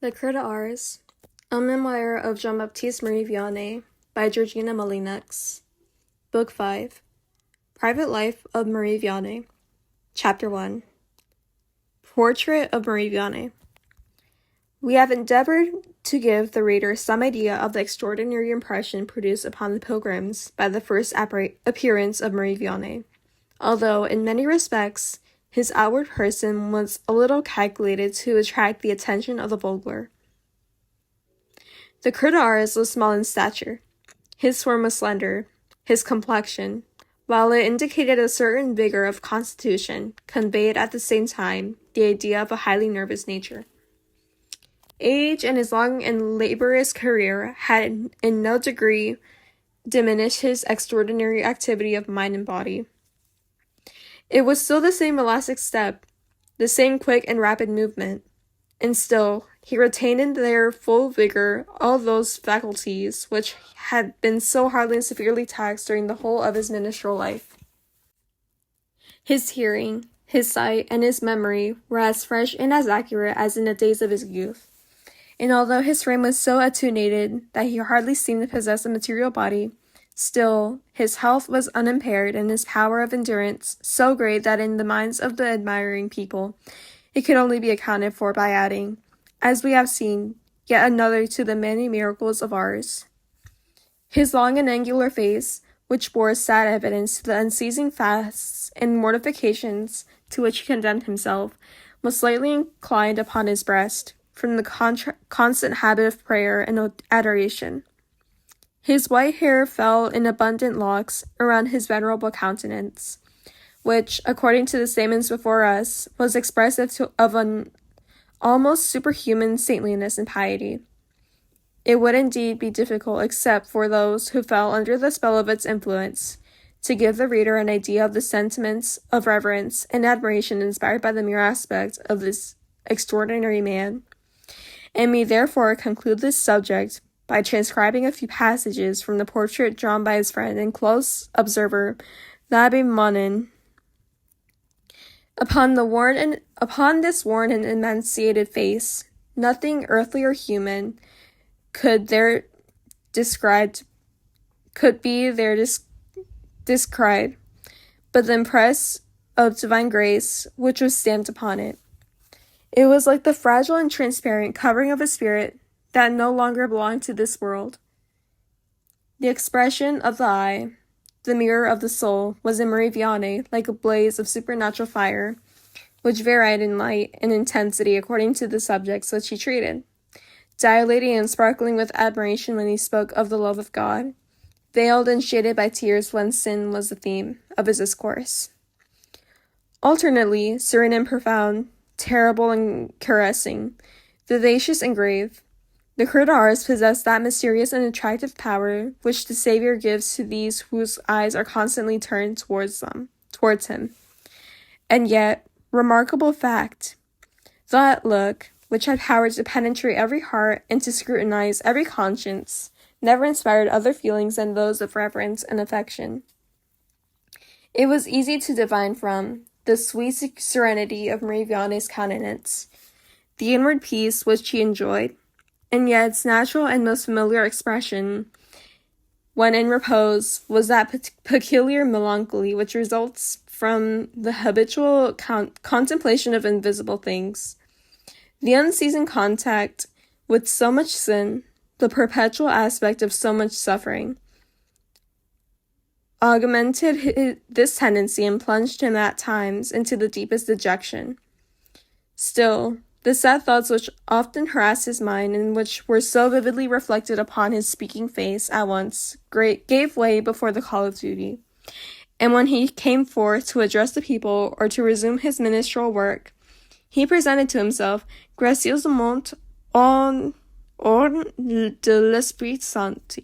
The Cura de Ars, a memoir of Jean-Baptiste-Marie Vianney by Georgina Molyneux. Book 5, Private Life of Marie Vianney. Chapter 1, Portrait of Marie Vianney. We have endeavored to give the reader some idea of the extraordinary impression produced upon the pilgrims by the first appearance of Marie Vianney, although, in many respects, his outward person was a little calculated to attract the attention of the vulgar. The Cura de Ars was small in stature. His form was slender. His complexion, while it indicated a certain vigor of constitution, conveyed at the same time the idea of a highly nervous nature. Age and his long and laborious career had in no degree diminished his extraordinary activity of mind and body. It was still the same elastic step, the same quick and rapid movement, and still he retained in their full vigor all those faculties which had been so hardly and severely taxed during the whole of his ministerial life. His hearing, his sight, and his memory were as fresh and as accurate as in the days of his youth, and although his frame was so attenuated that he hardly seemed to possess a material body, still, his health was unimpaired and his power of endurance so great that in the minds of the admiring people, it could only be accounted for by adding, as we have seen, yet another to the many miracles of ours. His long and angular face, which bore sad evidence to the unceasing fasts and mortifications to which he condemned himself, was slightly inclined upon his breast, from the constant habit of prayer and adoration. His white hair fell in abundant locks around his venerable countenance, which, according to the statements before us, was expressive of an almost superhuman saintliness and piety. It would indeed be difficult, except for those who fell under the spell of its influence, to give the reader an idea of the sentiments of reverence and admiration inspired by the mere aspect of this extraordinary man, and may therefore conclude this subject by transcribing a few passages from the portrait drawn by his friend and close observer, l'Abbé Molyneux. Upon this worn and emaciated face, nothing earthly or human could be described, but the impress of divine grace which was stamped upon it. It was like the fragile and transparent covering of a spirit that no longer belonged to this world. The expression of the eye, the mirror of the soul, was in Marie Vianney like a blaze of supernatural fire, which varied in light and intensity according to the subjects which he treated, dilating and sparkling with admiration when he spoke of the love of God, veiled and shaded by tears when sin was the theme of his discourse. Alternately, serene and profound, terrible and caressing, vivacious and grave, the Cura de Ars possessed that mysterious and attractive power which the Savior gives to these whose eyes are constantly turned towards him. And yet, remarkable fact, that look, which had power to penetrate every heart and to scrutinize every conscience, never inspired other feelings than those of reverence and affection. It was easy to divine from the sweet serenity of Marie Vianney's countenance, the inward peace which he enjoyed, and yet its natural and most familiar expression, when in repose, was that peculiar melancholy which results from the habitual contemplation of invisible things, the unceasing contact with so much sin, the perpetual aspect of so much suffering, augmented this tendency and plunged him at times into the deepest dejection. Still, the sad thoughts which often harassed his mind and which were so vividly reflected upon his speaking face at once gave way before the call of duty, and when he came forth to address the people or to resume his ministerial work, he presented to himself gracieusement hors de l'Esprit Saint.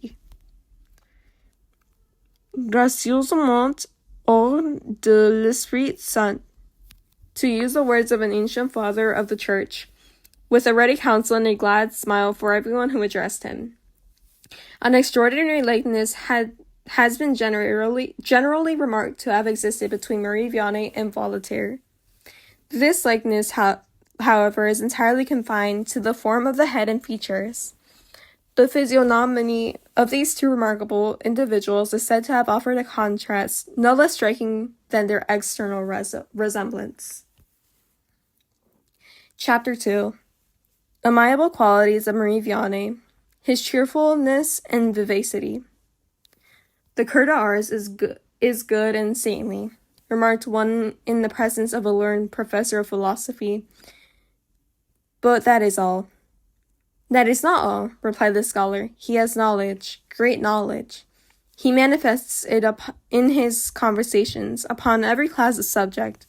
Gracieusement hors de l'Esprit Saint, to use the words of an ancient father of the church, with a ready counsel and a glad smile for everyone who addressed him. An extraordinary likeness has been generally remarked to have existed between Marie Vianney and Voltaire. This likeness, however, is entirely confined to the form of the head and features. The physiognomy of these two remarkable individuals is said to have offered a contrast no less striking than their external resemblance. Chapter 2. Amiable qualities of Marie Vianney, his cheerfulness and vivacity. The Cura de Ars is good and saintly, remarked one in the presence of a learned professor of philosophy. But that is all. That is not all, replied the scholar. He has knowledge, great knowledge. He manifests it in his conversations upon every class of subject,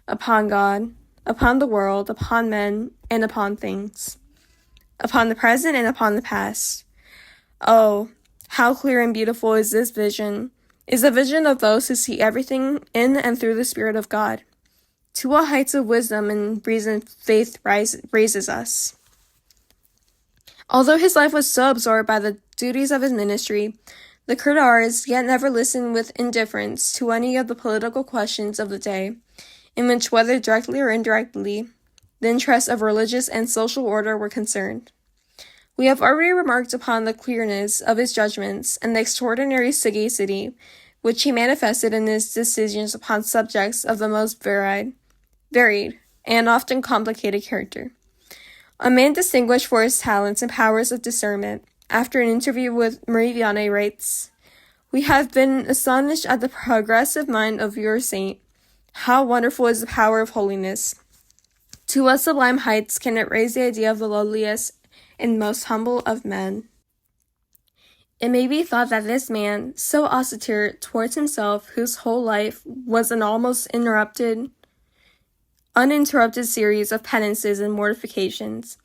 upon God, upon the world, upon men, and upon things, upon the present and upon the past. Oh, how clear and beautiful is this vision, is the vision of those who see everything in and through the Spirit of God. To what heights of wisdom and reason faith raises us. Although his life was so absorbed by the duties of his ministry, the Cura de Ars yet never listened with indifference to any of the political questions of the day, in which, whether directly or indirectly, the interests of religious and social order were concerned. We have already remarked upon the clearness of his judgments and the extraordinary sagacity which he manifested in his decisions upon subjects of the most varied, and often complicated character. A man distinguished for his talents and powers of discernment, after an interview with Marie Vianney, writes, "We have been astonished at the progressive mind of your saint. How wonderful is the power of holiness! To what sublime heights can it raise the idea of the lowliest and most humble of men?" It may be thought that this man, so austere towards himself, whose whole life was an almost uninterrupted series of penances and mortifications,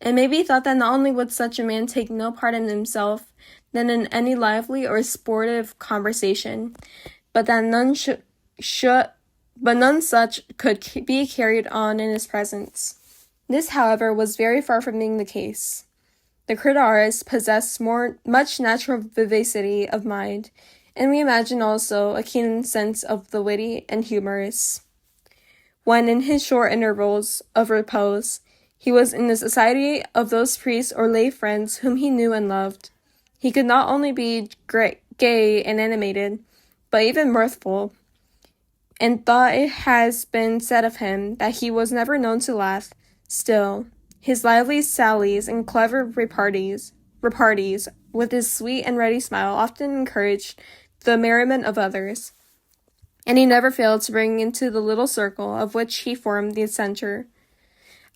it may be thought that not only would such a man take no part in himself than in any lively or sportive conversation, but that none such could be carried on in his presence. This, however, was very far from being the case. The Cura de Ars possessed much natural vivacity of mind, and we imagine also a keen sense of the witty and humorous. When, in his short intervals of repose, he was in the society of those priests or lay friends whom he knew and loved, he could not only be gay and animated, but even mirthful, and thought it has been said of him that he was never known to laugh. Still, his lively sallies and clever repartees, with his sweet and ready smile, often encouraged the merriment of others, and he never failed to bring into the little circle of which he formed the centre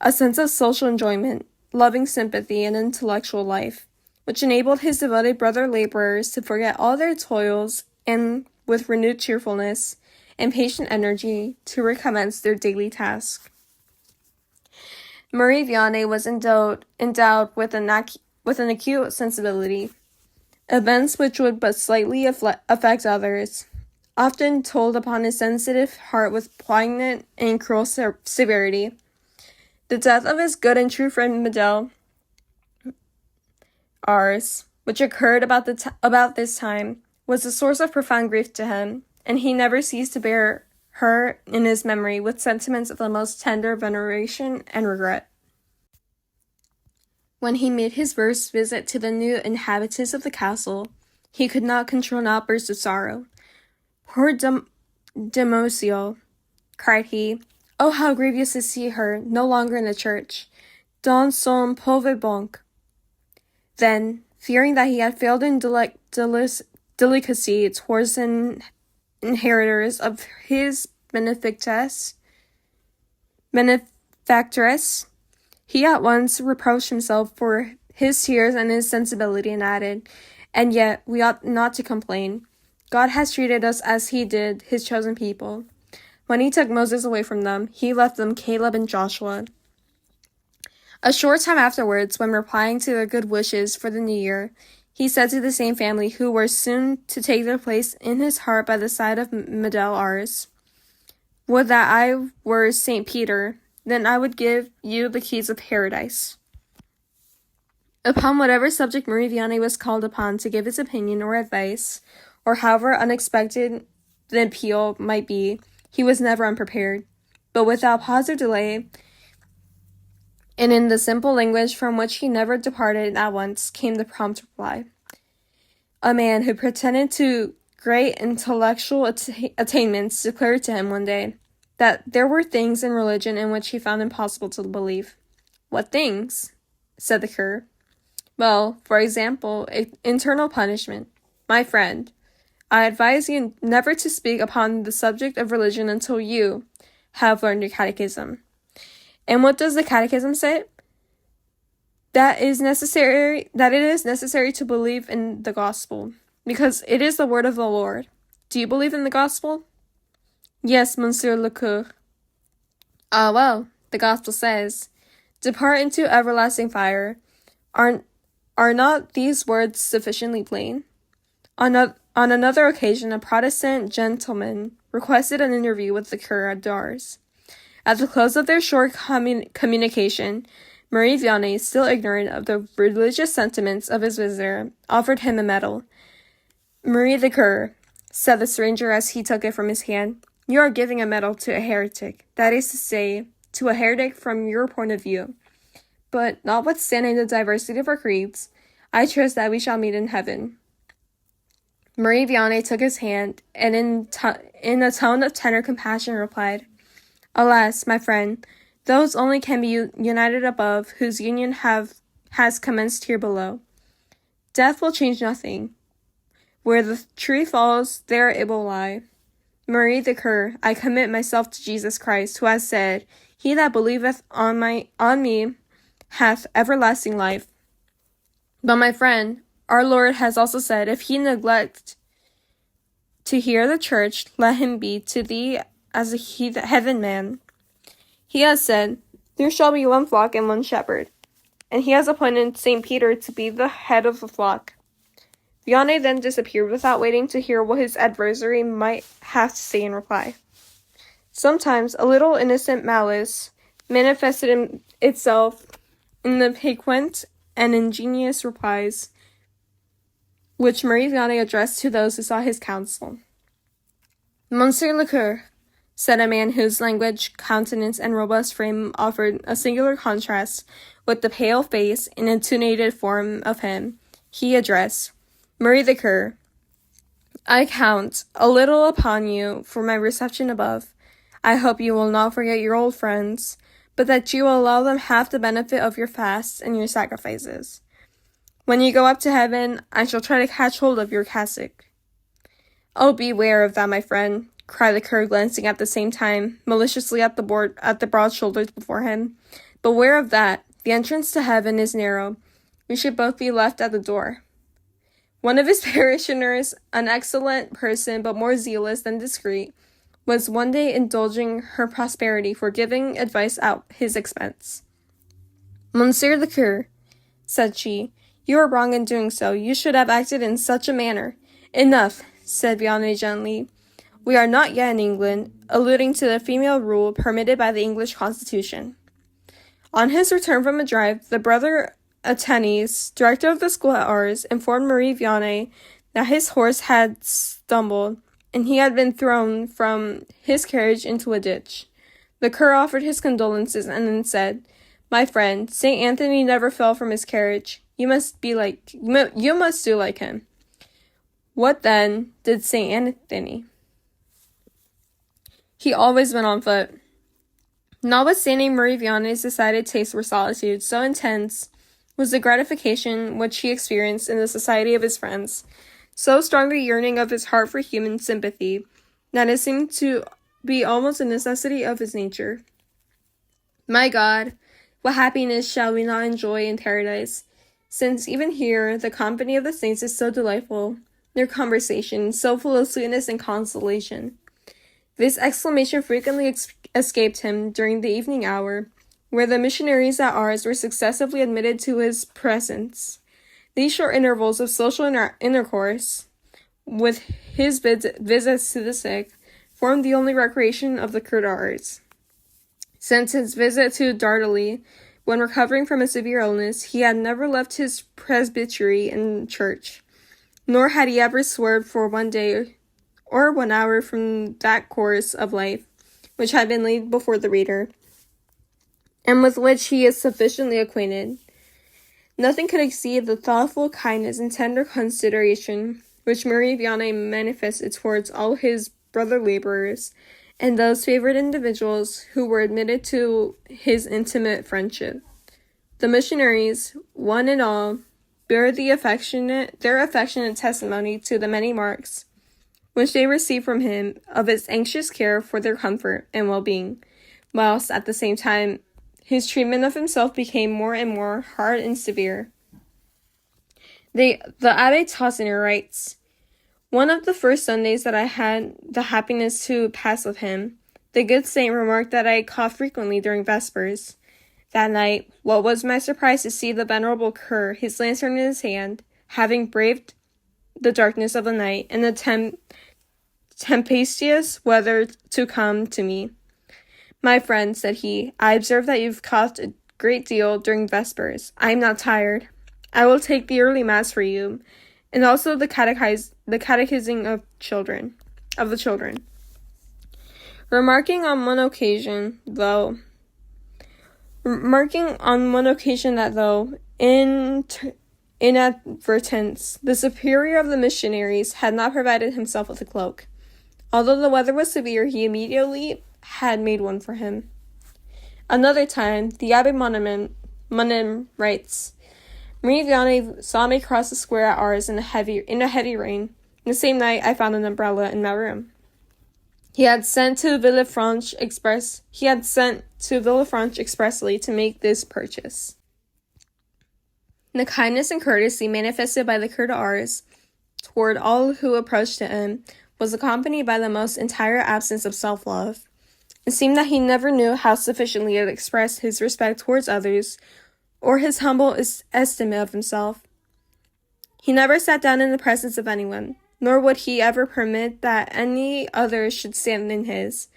a sense of social enjoyment, loving sympathy, and intellectual life, which enabled his devoted brother laborers to forget all their toils and, with renewed cheerfulness and patient energy, to recommence their daily task. Marie Vianney was endowed with an acute sensibility. Events which would but slightly affect others often told upon his sensitive heart with poignant and cruel severity. The death of his good and true friend Madame Ars, which occurred about this time, was a source of profound grief to him, and he never ceased to bear her in his memory with sentiments of the most tender veneration and regret. When he made his first visit to the new inhabitants of the castle, he could not control an outburst of sorrow. "Poor Demoiselle," cried he. "Oh, how grievous to see her no longer in the church, dans son pauvre banc." Then, fearing that he had failed in delicacy towards the inheritors of his benefactress, he at once reproached himself for his tears and his sensibility, and added, "And yet we ought not to complain. God has treated us as he did his chosen people. When he took Moses away from them, he left them Caleb and Joshua." A short time afterwards, when replying to their good wishes for the new year, he said to the same family who were soon to take their place in his heart by the side of Madame Ars, "Would that I were St. Peter, then I would give you the keys of paradise." Upon whatever subject Marie Vianney was called upon to give his opinion or advice, or however unexpected the appeal might be, he was never unprepared. But without pause or delay, And in the simple language from which he never departed at once came the prompt reply. A man who pretended to great intellectual attainments declared to him one day that there were things in religion in which he found impossible to believe. What things? Said the cur. Well, for example, eternal punishment. My friend, I advise you never to speak upon the subject of religion until you have learned your catechism. And what does the catechism say? That it is necessary to believe in the gospel, because it is the word of the Lord. Do you believe in the gospel? Yes, Monsieur le Cure. Ah, well, the gospel says, depart into everlasting fire. Are not these words sufficiently plain? On another occasion, a Protestant gentleman requested an interview with the Cura de Ars. At the close of their short communication, Marie Vianney, still ignorant of the religious sentiments of his visitor, offered him a medal. Marie the Cure, said the stranger as he took it from his hand, you are giving a medal to a heretic, that is to say, to a heretic from your point of view. But, notwithstanding the diversity of our creeds, I trust that we shall meet in heaven. Marie Vianney took his hand, and in a tone of tender compassion replied, Alas, my friend, those only can be united above whose union has commenced here below. Death will change nothing. Where the tree falls, there it will lie. Marie the Cure, I commit myself to Jesus Christ, who has said, He that believeth on me hath everlasting life. But my friend, our Lord has also said, if he neglect to hear the church, let him be to thee as a heathen man. He has said, there shall be one flock and one shepherd, and he has appointed St. Peter to be the head of the flock. Vianney then disappeared without waiting to hear what his adversary might have to say in reply. Sometimes a little innocent malice manifested itself in the piquant and ingenious replies which Marie Vianney addressed to those who sought his counsel. Monsieur le Cure, said a man whose language, countenance, and robust frame offered a singular contrast with the pale face and attenuated form of him he addressed, Marie the Cure, I count a little upon you for my reception above. I hope you will not forget your old friends, but that you will allow them half the benefit of your fasts and your sacrifices. When you go up to heaven, I shall try to catch hold of your cassock. Oh, beware of that, my friend, cried the cur, glancing at the same time maliciously at the broad shoulders before him. Beware of that. The entrance to heaven is narrow. We should both be left at the door. One of his parishioners, an excellent person but more zealous than discreet, was one day indulging her prosperity for giving advice at his expense. Monsieur le Cure, said she, you are wrong in doing so. You should have acted in such a manner. Enough, said Vianney gently. We are not yet in England, alluding to the female rule permitted by the English Constitution. On his return from a drive, the brother Atenes, director of the school at Ars, informed Marie Vianney that his horse had stumbled, and he had been thrown from his carriage into a ditch. The cur offered his condolences and then said, My friend, St. Anthony never fell from his carriage. You must do like him. What then did St. Anthony? He always went on foot. Notwithstanding Marie Vianney's decided taste for solitude, so intense was the gratification which he experienced in the society of his friends, so strong the yearning of his heart for human sympathy, that it seemed to be almost a necessity of his nature. My God, what happiness shall we not enjoy in paradise, since even here the company of the saints is so delightful, their conversation so full of sweetness and consolation. This exclamation frequently escaped him during the evening hour, where the missionaries at Ars were successively admitted to his presence. These short intervals of social intercourse, with his visits to the sick, formed the only recreation of the Cura de Ars. Since his visit to Dardilly, when recovering from a severe illness, he had never left his presbytery and church, nor had he ever swerved for 1 day or 1 hour from that course of life which had been laid before the reader. and with which he is sufficiently acquainted. Nothing could exceed the thoughtful kindness and tender consideration which Marie Vianney manifested towards all his brother laborers and those favored individuals who were admitted to his intimate friendship. The missionaries, one and all, bear their affectionate testimony to the many marks which they received from him of his anxious care for their comfort and well-being, whilst at the same time his treatment of himself became more and more hard and severe. The Abbé Tassiner writes, "One of the first Sundays that I had the happiness to pass with him, the good saint remarked that I coughed frequently during Vespers. That night, what was my surprise to see the venerable cur, his lantern in his hand, having braved the darkness of the night and the tempestuous weather to come to me. 'My friend,' said he, 'I observe that you've coughed a great deal during Vespers. I am not tired. I will take the early Mass for you, and also the catechising of the children.'" Remarking on one occasion that though inadvertence, the superior of the missionaries had not provided himself with a cloak. Although the weather was severe, he immediately had made one for him. Another time, the Abbé Monin writes, "Marie Vianney saw me cross the square at Ars in a heavy rain. The same night, I found an umbrella in my room. He had sent to Villefranche expressly to make this purchase." The kindness and courtesy manifested by the Cura de Ars toward all who approached him was accompanied by the most entire absence of self-love. It seemed that he never knew how sufficiently to express his respect towards others or his humble estimate of himself. He never sat down in the presence of anyone, nor would he ever permit that any other should stand in his.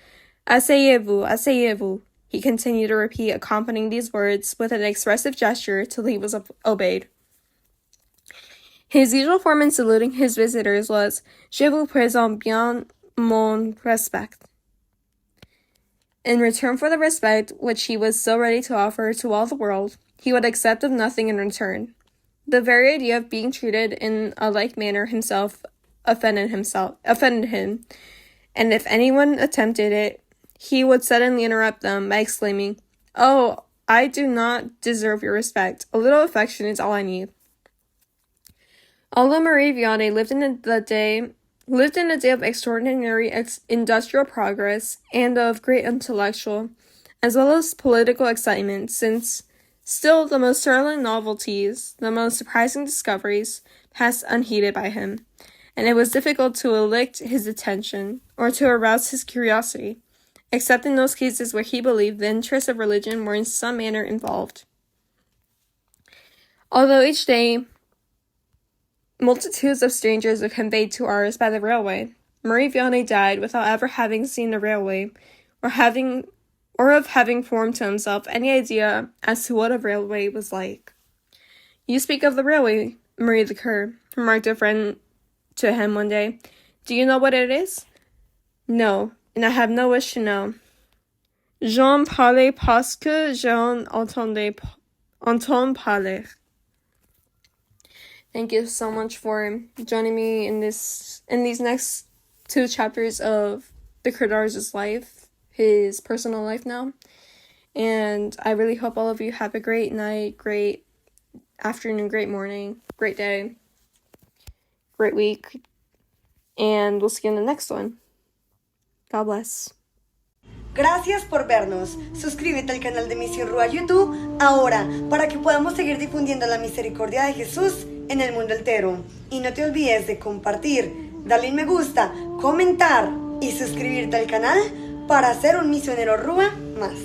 "Asseyez-vous, asseyez-vous," he continued to repeat, accompanying these words with an expressive gesture till he was obeyed. His usual form in saluting his visitors was, "Je vous présente bien mon respect." In return for the respect which he was so ready to offer to all the world, he would accept of nothing in return. The very idea of being treated in a like manner himself offended him, and if anyone attempted it, he would suddenly interrupt them by exclaiming, "Oh, I do not deserve your respect. A little affection is all I need." Although Marie Vianney lived in a day of extraordinary industrial progress and of great intellectual, as well as political excitement, since still the most startling novelties, the most surprising discoveries, passed unheeded by him, and it was difficult to elicit his attention or to arouse his curiosity, except in those cases where he believed the interests of religion were in some manner involved. Although each day multitudes of strangers were conveyed to Ars by the railway, Marie Vianney died without ever having seen the railway, or of having formed to himself any idea as to what a railway was like. "You speak of the railway, Marie the Cur," remarked a friend to him one day. "Do you know what it is?" "No, and I have no wish to know. J'en parlais parce que j'en entends parler." Thank you so much for joining me in these next 2 chapters of the Cura de Ars' life, his personal life now. And I really hope all of you have a great night, great afternoon, great morning, great day, great week. And we'll see you in the next one. God bless. Gracias por vernos. Suscríbete al canal de Misión Ruah YouTube ahora para que podamos seguir difundiendo la misericordia de Jesús en el mundo entero. Y no te olvides de compartir, darle un me gusta, comentar y suscribirte al canal para ser un misionero Ruah más.